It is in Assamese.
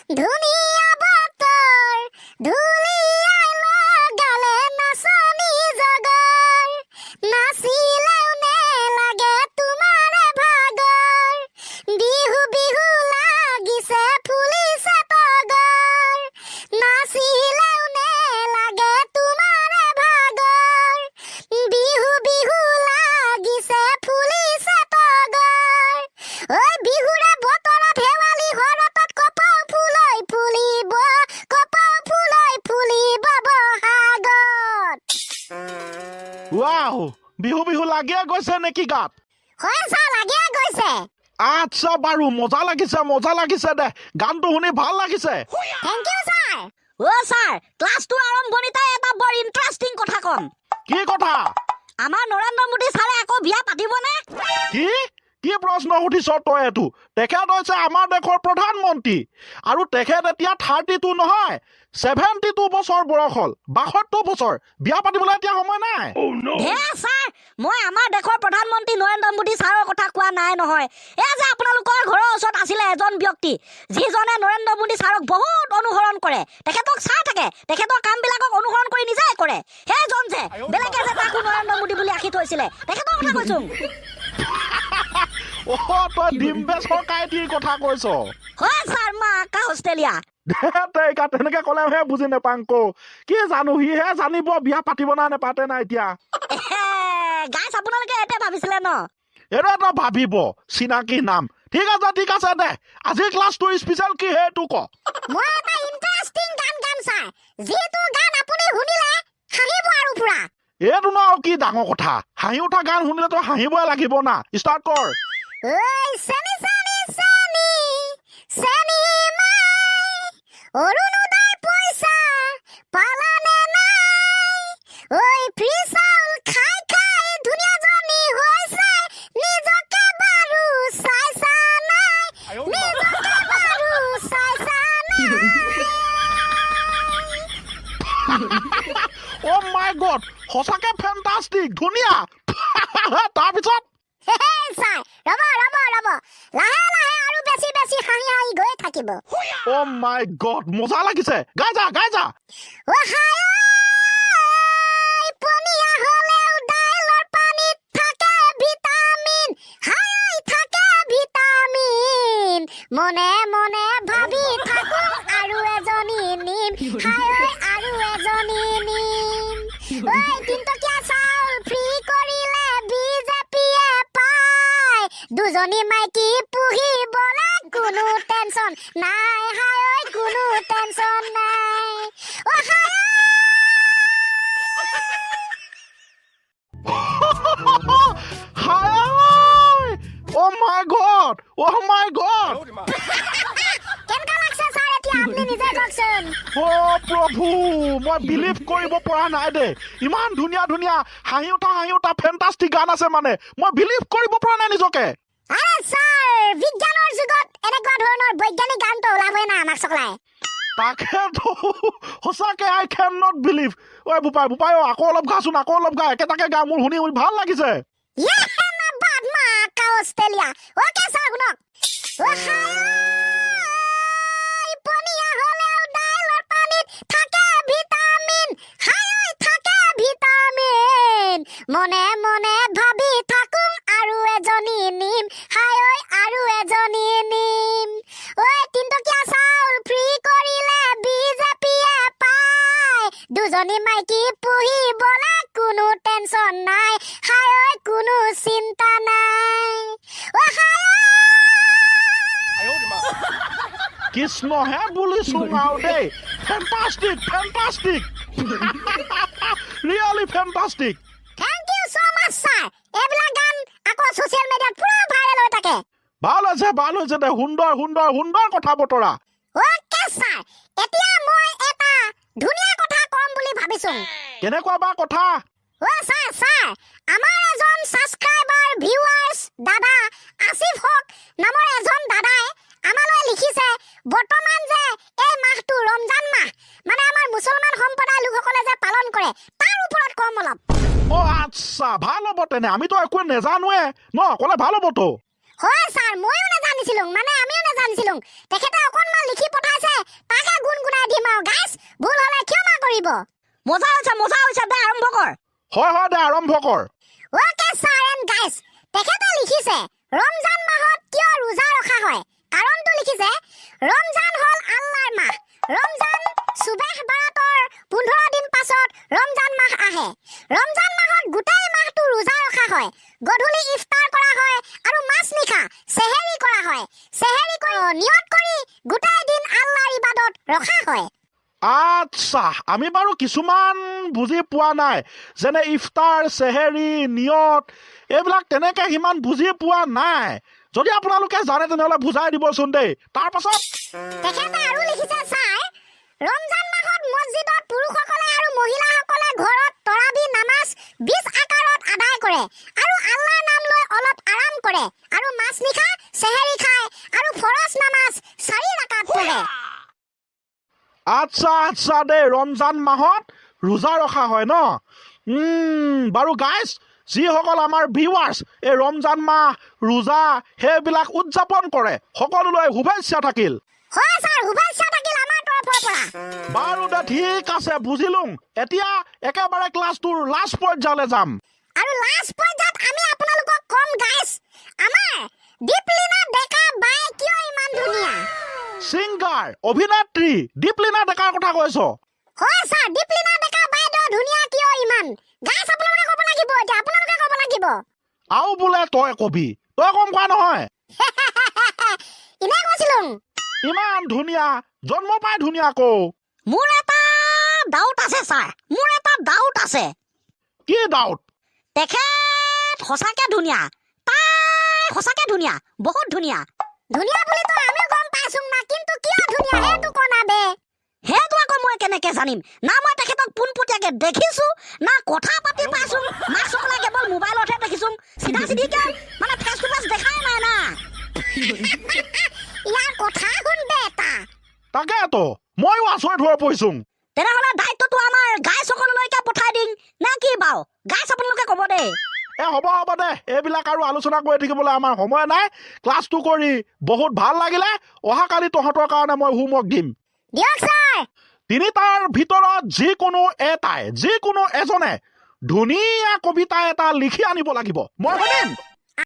ধুনীয়া বতৰ ধুলিয়াই লগালে নাচনি জগৰ নাচিলেও নেলাগে তোমাৰে ভাগৰ বিহু বিহু লাগিছে ফুলিছে তগৰ নাচিলেও নেলাগে তোমাৰে ভাগৰ বিহু বিহু লাগিছে ফুলিছে তগৰ ঐ বিহুৰে বতৰত হেৱালি হৰতত কপৌ ফুলৈ ফুলিব বহাগত ৱাও বিহু বিহু লাগিয়ে গৈছে নেকি গাত হয় ছাৰ লাগিয়ে গৈছে আচ্ছা বাৰু মজা লাগিছে দে গানটো শুনি ভাল লাগিছে থেংক ইউ ছাৰ ছাৰ ক্লাছটো আৰম্ভণিতে এটা বৰ ইণ্টাৰেষ্টিং কথা কম কি কথা আমাৰ নৰেন্দ্ৰ মোদী ছাৰে আকৌ বিয়া পাতিবনে কি প্ৰশ্ন সুধিছ তই এইটো তেখেত হৈছে আমাৰ দেশৰ প্ৰধানমন্ত্ৰী আৰু তেখেত এতিয়া 32 নহয় 72 বছৰ বয়স হ'ল 72 বছৰ বিয়া পাতিবলৈ এতিয়া সময় নাই ছাৰ মই আমাৰ দেশৰ প্ৰধানমন্ত্ৰী নৰেন্দ্ৰ মোদী ছাৰৰ কথা কোৱা নাই নহয় এই যে আপোনালোকৰ ঘৰৰ ওচৰত আছিলে এজন ব্যক্তি যিজনে নৰেন্দ্ৰ মোদী ছাৰক বহুত অনুসৰণ কৰে তেখেতক চাই থাকে তেখেতৰ কামবিলাকক অনুসৰণ কৰি নিজে কৰে সেইজন যে বেলেগে যে তাকো নৰেন্দ্ৰ মোদী বুলি আখি থৈছিলে তেখেতৰ কথা কৈছো তই ডিম্বেশৰ কাইটিৰ কথা কৈছ হয় ছাৰ মা আকা অষ্ট্ৰেলিয়া তেনেকে কলেহে বুজি নেপাংক কি জানো সিহে জানিব বিয়া পাতিব না নেপাতে না এতিয়া গাইছ আপোনালোকে এতিয়া ভাবিছিলে ন এইটো এটা ভাবিব চিনাকি নাম ঠিক আছে দে আজি ক্লাছটো স্পেচিয়েল কি সেইটো ক মই এটা ইণ্টাৰেষ্টিং গান গাম ছাৰ যিটো গান আপুনি শুনিলে হাঁহিব আৰু পুৰা এইটো ন কি ডাঙৰ কথা হাঁহি উঠা গান শুনিলে তই হাঁহিবই লাগিব না ষ্টাৰ্ট কৰ ঐ চেনি চেনি চেনি চেনি মাই অৰুণোদয় পইচা পালানে নাই ঐ ফ্ৰী চাউল খাই খাই ধুনীয়া জনী হৈছে নিজকে বাৰু চাইছা নাই নিজকে বাৰু চাইছা নাই অ মাই গড সঁচাকে ফেন্টাষ্টিক ধুনীয়া তাৰপিছত ছাৰ ৰ'ব লাহে লাহে আৰু বেছি বেছি হাঁহি হাঁহি গৈ থাকিব অ মাই গড মজা লাগিছে গাই যা অ হাই পনীয়া হ'লেও দাইলৰ পানীত থাকে ভিটামিন হাই থাকে ভিটামিন মনে মনে ভাবি থাকো আৰু এজনী নিম হাই আৰু এজনী নিম ঐ তিনটকীয়া চাউল ফ্ৰী কৰিলে বিজেপিয়ে পায় দুজনী মাইকী পুহিবলে কোনো টেনচন নাই হাই কোনো টেনচন নাই অ হাই হাই অ মাই গড কেনেকা লাগছে ছাৰ এতিয়া আপুনি নিজে কওকচোন অ প্ৰভু মই বিলিভ কৰিব পৰা নাই দে ইমান ধুনীয়া হাঁহি উঠা ফেন্টাষ্টিক গান আছে মানে মই বিলিভ কৰিব পৰা নাই নিজকে আৰে ছাৰ বিজ্ঞানৰ যুগত এনেকুৱা ধৰণৰ বৈজ্ঞানিক গানটো ওলাবই না আমাক চকলাই তাকেতো সঁচাকে আই কেন নট বিলিভ ঐ বোপাই আকৌ অলপ গা একেটাকে গা মোৰ শুনি ভাল লাগিছে অষ্ট্ৰেলিয়া অকে ছাৰ শুনক অ হাই পনীয়া হ'লেও দাইলৰ পানীত থাকে ভিটামিন হাই থাকে ভিটামিন মনে মনে ভাবি থাকো আৰু এজনী নিম হাই আৰু এজনী নিম ঐ তিনটকীয়া চাউল ফ্ৰী কৰিলে বিজেপিয়ে পায় দুজনী মাইকী পুহিবলে কোনো টেনচন নাই হাই কোনো চিন্তা নাই অ কৃষ্ণহে বুলিছো আৰু দেই fantastic really fantastic thank you so much sir এইবিলাক গান আকৌ ছ'চিয়েল মিডিয়াত পুৰা ভাইৰেল হৈ থাকে ভাল হৈছে দে সুন্দৰ কথা বতৰা অকে ছাৰ এতিয়া মই এটা ধুনীয়া কথা ক'ম বুলি ভাবিছো কেনেকুৱা বা কথা অ ছাৰ আমাৰ এজন ছাবস্ক্ৰাইবাৰ ভিউৱাৰ্ছ দাদা আসিফ হক নামৰ এজন দাদাই আমালৈ লিখিছে বৰ্তমান যে এই মাহটো ৰমজান মাহ মানে আমাৰ মুছলমান সম্প্ৰদায়ৰ লোকসকলে যে পালন কৰে তাৰ ওপৰত কম অলপ অ আচ্ছা ভাল হ'ব তেনে আমিতো একো নেজানোৱে ন ক'লে ভাল হ'বতো হয় ছাৰ ময়ো নাজানিছিলো মানে আমিও নাজানিছিলো তেখেতে অকণমান লিখি পঠাইছে উলিয়াই দিম আৰু গাইছ ভুল হ'লে ক্ষমা কৰিব মজা হৈছে দে আৰম্ভ কৰ হয় দে আৰম্ভ কৰ ওকে ছাৰ এণ্ড গাইছ তেখেতে লিখিছে ৰমজান মাহত কিয় ৰোজা ৰখা হয় কাৰণটো লিখিছে ৰমজান হ'ল আল্লাহৰ মাহ ৰমজান সুবেহ বাৰাতৰ 15 দিন পাছত ৰমজান মাহ আহে ৰমজান মাহত গোটেই মাহটো ৰোজা ৰখা হয় গধূলি ইফতাৰ কৰা হয় আৰু মাছ নিশা সেহেৰি কৰা হয় সেহেৰি কৰি নিয়ত কৰি গোটেই দিন আল্লাহৰ ইবাদত ৰখা হয় আচ্ছা আমি বাৰু কিছুমান বুজি পোৱা নাই যেনে ইফতাৰ চেহেৰি নিয়ত এইবিলাক তেনেকে সিমান বুজি পোৱা নাই যদি আপোনালোকে জানে তেনেহ'লে বুজাই দিবচোন দেই তাৰপাছত তেখেতে আৰু লিখিছে ছাৰ ৰমজান মাহত মছজিদত পুৰুষসকলে আৰু মহিলাসকলে ঘৰত তৰাবি নামাজ 20 আকাৰত আদায় কৰে আৰু আল্লাহৰ নাম লৈ অলপ আৰাম কৰে আৰু মাছ নিশা সেহেৰি খায় আৰু ফৰজ নামাজ 4 ৰাকাত পঢ়ে আচ্ছা দেই ৰমজান মাহত ৰোজা ৰখা হয় ন বাৰু গাইজ যিসকল আমাৰ ভিউৱাৰ্ছ এই ৰমজান মাহ ৰোজা সেইবিলাক উদযাপন কৰে সকলোলৈ শুভেচ্ছা থাকিল হয় ছাৰ শুভেচ্ছা থাকিল আমাৰ তৰফৰ পৰা বাৰু দে ঠিক আছে বুজিলোঁ এতিয়া একেবাৰে ক্লাছটোৰ লাষ্ট পৰ্যায়লৈ যাম আৰু লাষ্ট পৰ্যায়ত আমি আপোনালোকক কম গাইছ আমাৰ দীপলিনা ডেকা বাই কিয় ইমান ধুনীয়া ছিংগাৰ অভিনেত্ৰী দীপলিনা ডেকাৰ কথা কৈছ হয় ছাৰ দীপলিনা ডেকা বাইদেউ ধুনীয়া কিয় ইমান গাইছ আপোনালোকে ক'ব লাগিব এতিয়া আপোনালোকে ক'ব লাগিব আৰু বোলে তই কবি তই কম কোৱা নহয় ইনে কৈছিলোঁ ইমান ধুনীয়া জন্ম পাই ধুনীয়া কৌ মোৰ এটা ডাউট আছে ছাৰ মোৰ এটা ডাউট আছে কি ডাউট তেখেত সঁচাকে ধুনীয়া তাই সঁচাকে ধুনীয়া বহুত ধুনীয়া ধুনীয়া বুলিতো আমিও গম পাইছোঁ না কিন্তু কিয় ধুনীয়া সেইটো কনা বে সেইটো আকৌ মই কেনেকে জানিম না মই তেখেতক পোনপটীয়াকে দেখিছোঁ না কথা পাতি পাইছোঁ না চকলা কেৱল মোবাইলতহে দেখিছোঁ চিধা চিধিকে মানে ফেচ টু ফেচ দেখাই নাই না ইয়াৰ কথা শুন বে এটা তাকেতো ময়ো আচৰিত হৈ পৰিছোঁ তেনেহ'লে দায়িত্বটো আমাৰ গাইসকললৈকে পঠাই দিম নে কি বাৰু গাইছ আপোনালোকে ক'ব দেই হ'ব দে এইবিলাক আৰু আলোচনা কৰি থাকিবলৈ আমাৰ সময় নাই ক্লাছটো কৰি বহুত ভাল লাগিলে অহাকালি তহঁতৰ কাৰণে মই হোমৱৰ্ক দিম দিয়ক ছাৰ তিনিটাৰ ভিতৰত যিকোনো এজনে ধুনীয়া কবিতা এটা লিখি আনিব লাগিব মই শুনিম